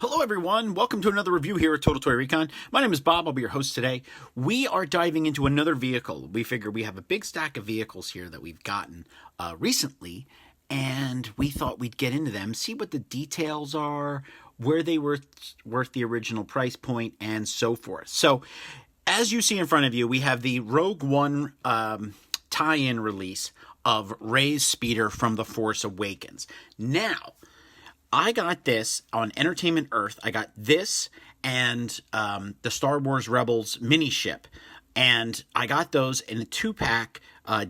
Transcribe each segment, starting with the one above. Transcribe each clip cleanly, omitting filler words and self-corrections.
Hello everyone, welcome to another review here at Total Toy Recon. My name is Bob, I'll be your host today. We are diving into another vehicle. We figure we have a big stack of vehicles here that we've gotten recently, and we thought we'd get into them, see what the details are, where they were worth the original price point, and so forth. So, as you see in front of you, we have the Rogue One tie-in release of Rey's speeder from The Force Awakens. Now, I got this on Entertainment Earth. I got this and the Star Wars Rebels mini ship. And I got those in a 2-pack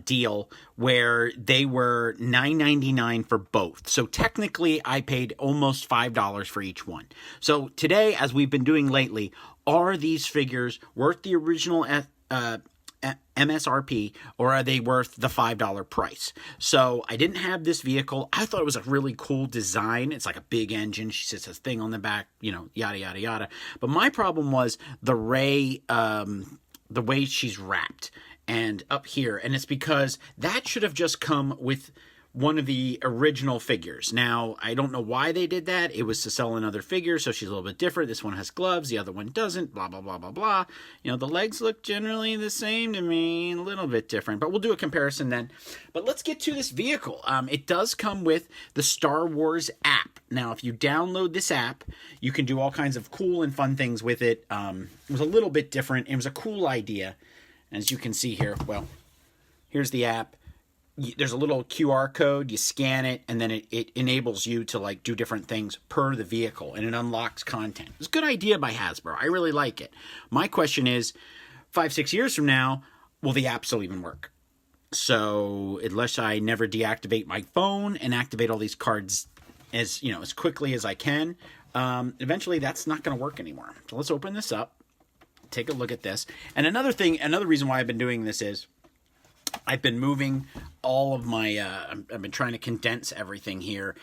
deal where they were $9.99 for both. So technically, I paid almost $5 for each one. So today, as we've been doing lately, are these figures worth the original MSRP, or are they worth the $5 price? So I didn't have this vehicle. I thought it was a really cool design. It's like a big engine. She says a thing on the back, yada, yada, yada. But my problem was the Rey, the way she's wrapped and up here. And it's because that should have just come with one of the original figures. Now, I don't know why they did that. It was to sell another figure, so she's a little bit different. This one has gloves, the other one doesn't, blah, blah, blah, blah, blah. The legs look generally the same to me, a little bit different, but we'll do a comparison then. But let's get to this vehicle. It does come with the Star Wars app. Now, if you download this app, you can do all kinds of cool and fun things with it. It was a little bit different. It was a cool idea. As you can see here, well, here's the app. There's a little QR code, you scan it, and then it enables you to do different things per the vehicle, and it unlocks content. It's a good idea by Hasbro. I really like it. My question is, 5-6 years from now, will the app still even work? So unless I never deactivate my phone and activate all these cards as quickly as I can, eventually that's not going to work anymore. So let's open this up, take a look at this. And another reason why I've been doing this is I've been moving all of my I've been trying to condense everything here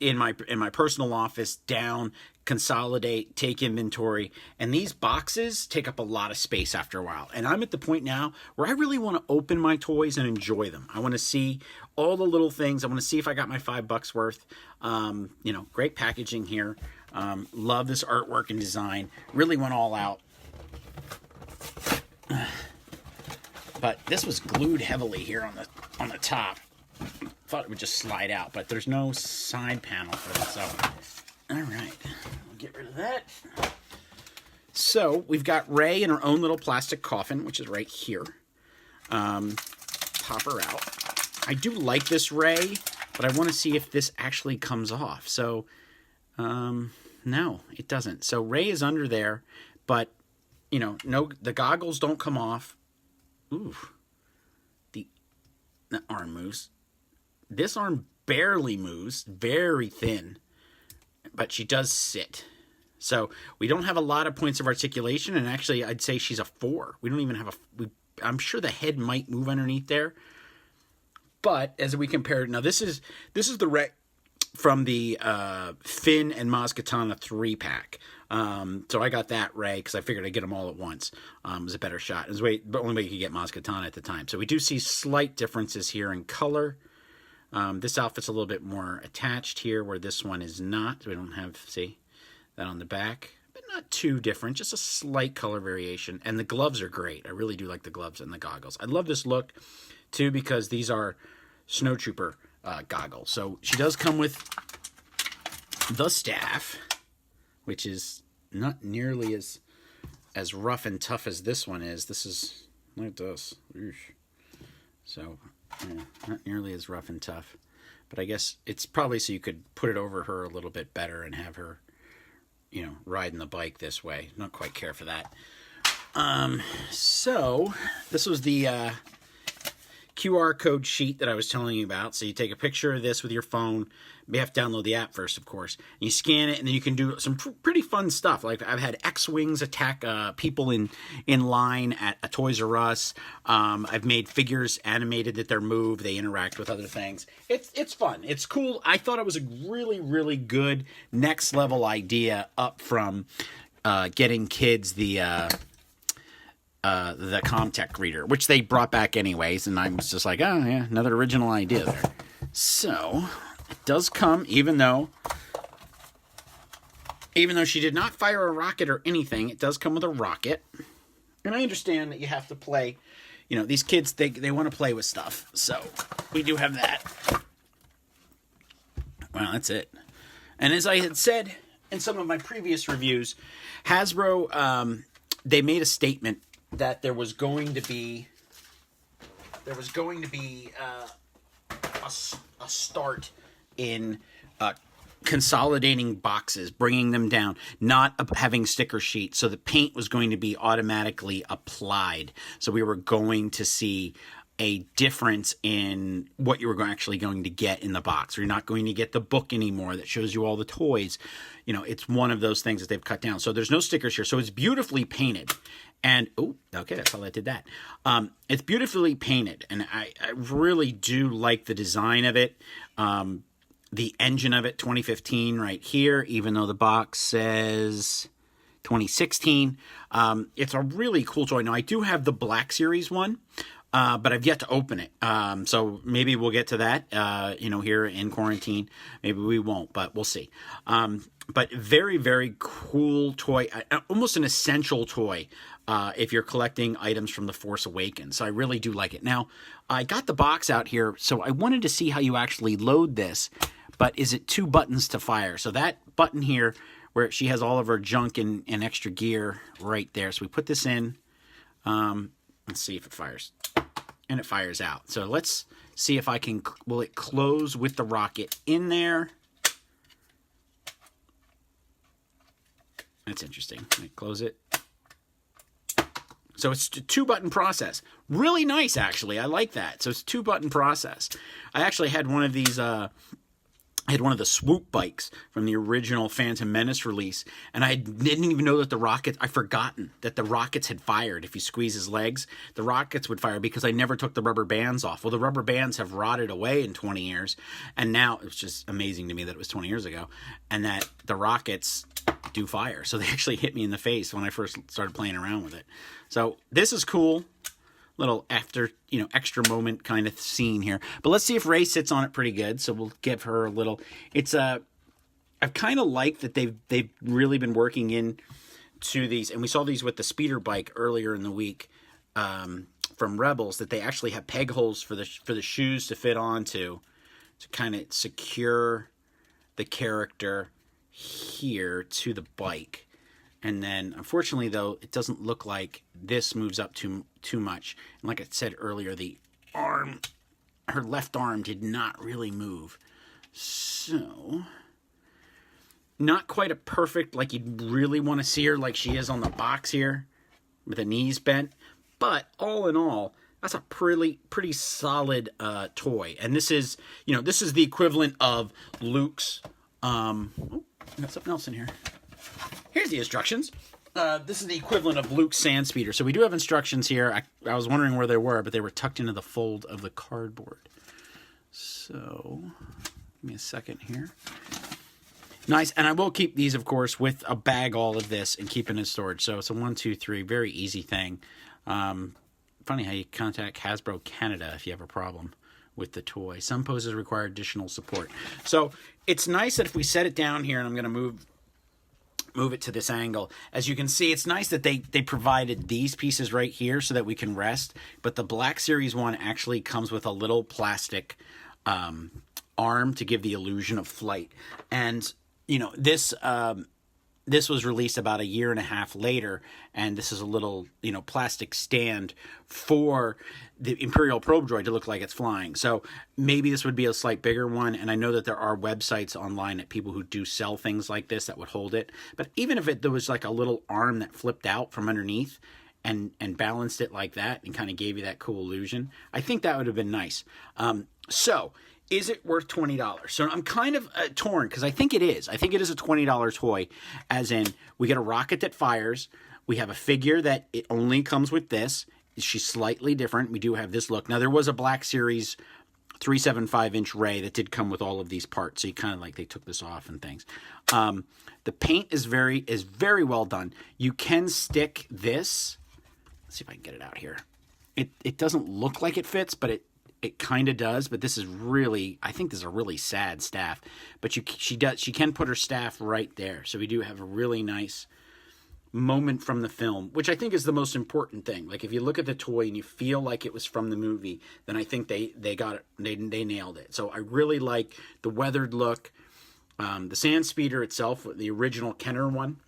in my personal office down, consolidate, take inventory, and these boxes take up a lot of space after a while. And I'm at the point now where I really want to open my toys and enjoy them. I want to see all the little things. I want to see if I got my $5 worth. Great packaging here. Love this artwork and design. Really went all out. But this was glued heavily here on the top. Thought it would just slide out, but there's no side panel for it. So, all right, we'll get rid of that. So we've got Rey in her own little plastic coffin, which is right here. Pop her out. I do like this Rey, but I want to see if this actually comes off. So, no, it doesn't. So Rey is under there, but no, the goggles don't come off. Ooh, the arm moves. This arm barely moves, very thin, but she does sit. So we don't have a lot of points of articulation, and actually I'd say she's a 4. We don't even have I'm sure the head might move underneath there, but as we compare it, now this is the Rey from the Finn and Maz Kanata 3-pack. So I got that Rey because I figured I'd get them all at once. It was a better shot. It was the only way you could get Maz Kanata at the time. So we do see slight differences here in color. This outfit's a little bit more attached here, where this one is not. We don't have, see, that on the back. But not too different, just a slight color variation. And the gloves are great. I really do like the gloves and the goggles. I love this look, too, because these are Snowtrooper goggles. So she does come with the staff, which is not nearly as rough and tough as this one is. This is, look at this. So, yeah, not nearly as rough and tough. But I guess it's probably so you could put it over her a little bit better and have her, riding the bike this way. Not quite care for that. So, this was the QR code sheet that I was telling you about. So you take a picture of this with your phone. You have to download the app first, of course. And you scan it, and then you can do some pretty fun stuff. Like I've had X-Wings attack people in line at a Toys R Us. I've made figures animated that they're moved. They interact with other things. It's fun. It's cool. I thought it was a really, really good next level idea up from getting kids the Comtech reader, which they brought back anyways, and I was just like, oh yeah, another original idea there. So it does come, even though Even though she did not fire a rocket or anything, it does come with a rocket. And I understand that you have to play, you know, these kids, they want to play with stuff. So we do have that. Well, that's it. And as I had said in some of my previous reviews, Hasbro, they made a statement that there was going to be a start in consolidating boxes, bringing them down, not having sticker sheets. So the paint was going to be automatically applied. So we were going to see a difference in what you were actually going to get in the box. You're not going to get the book anymore that shows you all the toys. You know, it's one of those things that they've cut down. So there's no stickers here. So it's beautifully painted. And, oh, okay, that's how I did that. It's beautifully painted. And I really do like the design of it. The engine of it, 2015 right here, even though the box says 2016. It's a really cool toy. Now, I do have the Black Series one, but I've yet to open it. So maybe we'll get to that, here in quarantine. Maybe we won't, but we'll see. But very, very cool toy, almost an essential toy if you're collecting items from The Force Awakens. So I really do like it. Now, I got the box out here, so I wanted to see how you actually load this. But is it 2 buttons to fire? So that button here, where she has all of her junk and extra gear right there. So we put this in. Let's see if it fires. And it fires out. So let's see if I can, will it close with the rocket in there? That's interesting. Let me close it. So it's a 2-button process. Really nice, actually. I like that. So it's a 2-button process. I actually had one of these... I had one of the swoop bikes from the original Phantom Menace release, and I didn't even know that I'd forgotten that the rockets had fired. If you squeeze his legs, the rockets would fire because I never took the rubber bands off. Well, the rubber bands have rotted away in 20 years, and now it's just amazing to me that it was 20 years ago, and that the rockets do fire. So they actually hit me in the face when I first started playing around with it. So this is cool. Little extra moment kind of scene here. But let's see if Rey sits on it pretty good. So we'll give her a little. I've kind of liked that they've really been working into these, and we saw these with the speeder bike earlier in the week from Rebels, that they actually have peg holes for the shoes to fit onto to kind of secure the character here to the bike. And then, unfortunately, though, it doesn't look like this moves up too much. And like I said earlier, her left arm did not really move. So, not quite a perfect, like you'd really want to see her like she is on the box here, with the knees bent. But all in all, that's a pretty solid toy. And this is the equivalent of Luke's. I got something else in here. Here's the instructions. This is the equivalent of Luke's Sand Speeder. So we do have instructions here. I was wondering where they were, but they were tucked into the fold of the cardboard. So, give me a second here. Nice. And I will keep these, of course, with a bag, all of this, and keep it in storage. So it's a 1, 2, 3, very easy thing. Funny how you contact Hasbro Canada if you have a problem with the toy. Some poses require additional support. So it's nice that if we set it down here, and I'm going to move it to this angle. As you can see, it's nice that they provided these pieces right here so that we can rest. But the Black Series one actually comes with a little plastic arm to give the illusion of flight. And, this was released about a year and a half later, and this is a little, plastic stand for the Imperial probe droid to look like it's flying. So maybe this would be a slight bigger one, and I know that there are websites online at people who do sell things like this that would hold it. But even if there was like a little arm that flipped out from underneath and balanced it like that and kind of gave you that cool illusion, I think that would have been nice. So is it worth $20? So I'm kind of torn because I think it is. I think it is a $20 toy, as in we get a rocket that fires. We have a figure that it only comes with this. She's slightly different. We do have this look. Now, there was a Black Series 375-inch Rey that did come with all of these parts. So you kind of like they took this off and things. The paint is very well done. You can stick this. Let's see if I can get it out here. It doesn't look like it fits, but it kind of does, but this is really, I think this is a really sad staff. But she can put her staff right there. So we do have a really nice moment from the film, which I think is the most important thing. Like if you look at the toy and you feel like it was from the movie, then I think they got it. They nailed it. So I really like the weathered look. The Sand Speeder itself, the original Kenner one,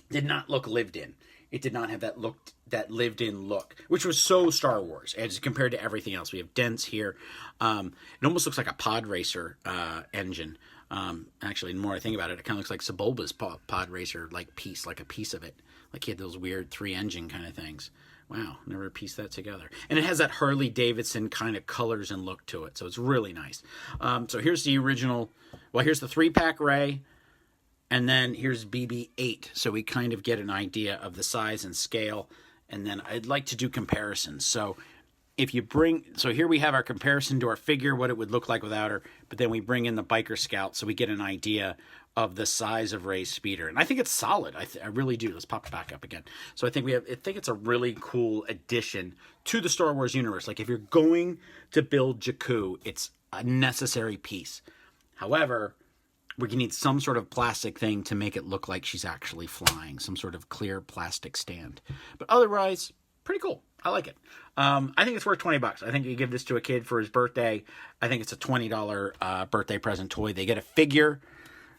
did not look lived in. It did not have that lived in look, which was so Star Wars as compared to everything else. We have dents here. It almost looks like a pod racer engine. Actually, the more I think about it, it kind of looks like Sebulba's pod racer like a piece of it. Like he had those weird 3-engine kind of things. Wow, never pieced that together. And it has that Harley Davidson kind of colors and look to it, so it's really nice. So here's the original. Well, here's the 3-pack Rey. And then here's BB-8, so we kind of get an idea of the size and scale. And then I'd like to do comparisons. So here we have our comparison to our figure, what it would look like without her. But then we bring in the Biker Scout, so we get an idea of the size of Rey's speeder. And I think it's solid. I really do. Let's pop it back up again. So I think it's a really cool addition to the Star Wars universe. Like if you're going to build Jakku, it's a necessary piece. However, we need some sort of plastic thing to make it look like she's actually flying, some sort of clear plastic stand. But otherwise, pretty cool. I like it. I think it's worth $20. I think you give this to a kid for his birthday. I think it's a $20 birthday present toy. They get a figure.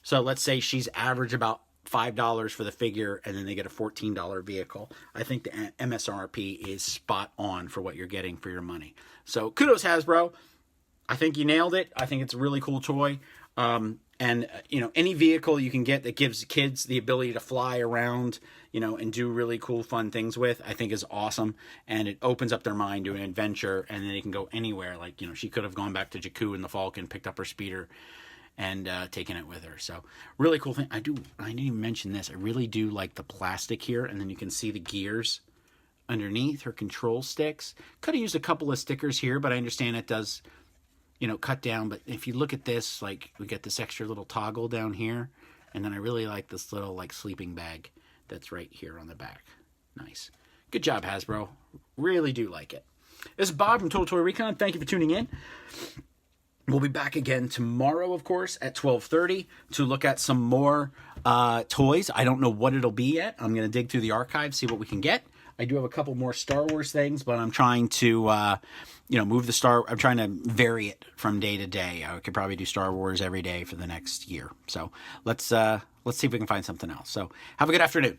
So let's say she's average about $5 for the figure, and then they get a $14 vehicle. I think the MSRP is spot on for what you're getting for your money. So kudos, Hasbro. I think you nailed it. I think it's a really cool toy. And, any vehicle you can get that gives kids the ability to fly around, and do really cool, fun things with, I think is awesome. And it opens up their mind to an adventure, and then they can go anywhere. Like, she could have gone back to Jakku in the Falcon, picked up her speeder, and taken it with her. So, really cool thing. I didn't even mention this. I really do like the plastic here, and then you can see the gears underneath her control sticks. Could have used a couple of stickers here, but I understand it does cut down. But if you look at this, like, we get this extra little toggle down here. And then I really like this little, like, sleeping bag that's right here on the back. Nice. Good job, Hasbro. Really do like it. This is Bob from Total Toy Recon. Thank you for tuning in. We'll be back again tomorrow, of course, at 12:30 to look at some more toys. I don't know what it'll be yet. I'm going to dig through the archive, see what we can get. I do have a couple more Star Wars things, but I'm trying to, I'm trying to vary it from day to day. I could probably do Star Wars every day for the next year. So let's see if we can find something else. So have a good afternoon.